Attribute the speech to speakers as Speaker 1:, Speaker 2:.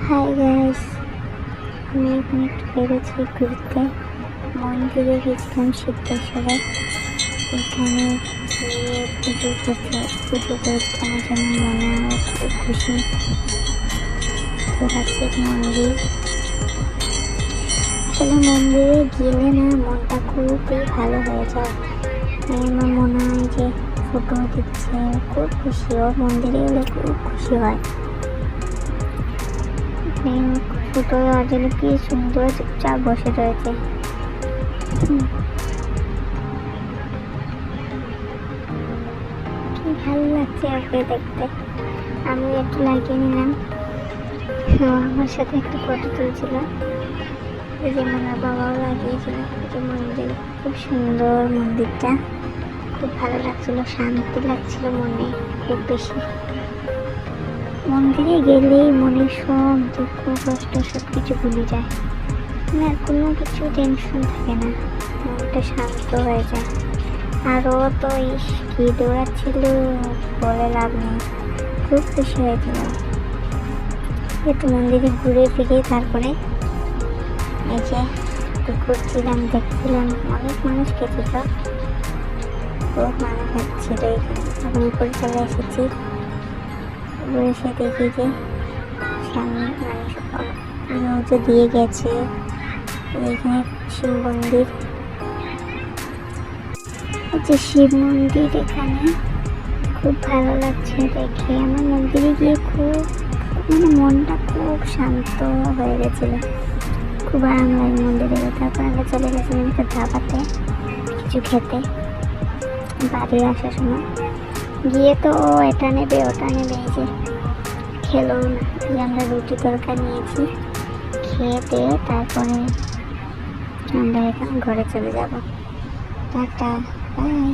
Speaker 1: Hi guys, আমি এখন একটু বেরোচ্ছি ঘুরতে। মন্দিরে গেছিলাম সিদ্ধেশ্বরে। এখানে গিয়ে পুজো করেছিলাম। জন্য মনে হয় খুব খুশি। তো হচ্ছে মন্দির, আসলে মন্দিরে গেলে না মনটা খুবই ভালো হয়ে যায়। আমার মনে হয় যে ফটো দিচ্ছে, খুব খুশি। ও মন্দিরে গেলে খুব খুশি হয়। ফটো দেওয়ার জন্য কি সুন্দর চুপচাপ বসে রয়েছে। কি ভালো লাগছে ওকে দেখতে। আমি একটু লাগিয়ে নিলাম। আমার সাথে একটা ফটো তুলছিল, এই যে আমার বাবাও লাগিয়েছিল। যে মন্দির খুব সুন্দর, মন্দিরটা খুব ভালো লাগছিল, শান্তি লাগছিল মনে খুব বেশি। মন্দিরে গেলেই মনে সব দুঃখ কষ্ট সব কিছু ভুলে যায়, না কোনো কিছু টেনশন থাকে না, মনটা শান্ত হয়ে যায়। আর ও তো কি দৌড়াচ্ছিল, বলে লাভ নেই, খুব খুশি হয়েছিল। একটু মন্দিরে ঘুরে ফিরে তারপরে এই যে ঘুরছিলাম, দেখছিলাম অনেক মানুষ গেছিল, খুব মানুষ হচ্ছিল এখানে। এখন উপরে চলে এসেছি, এসে দেখি যে সামনে মানুষ রোজও দিয়ে গেছে। এখানে শিব মন্দির, যে শিব মন্দির এখানে খুব ভালো লাগছে দেখে। আমার মন্দিরে গিয়ে খুব মনটা খুব শান্ত হয়ে গেছিল, খুব আরাম লাগে মন্দিরে। তারপর আমরা চলে গেছিলাম একটা ধাবাতে কিছু খেতে। বাড়ি আসার সময় গিয়ে তো এটা নেবে ওটা নেবে, এই যে খেলো না। আমরা রুটি তরকারি নিয়েছি, খেয়ে দিয়ে তারপরে আমরা এখন ঘরে চলে যাব। Tata, by.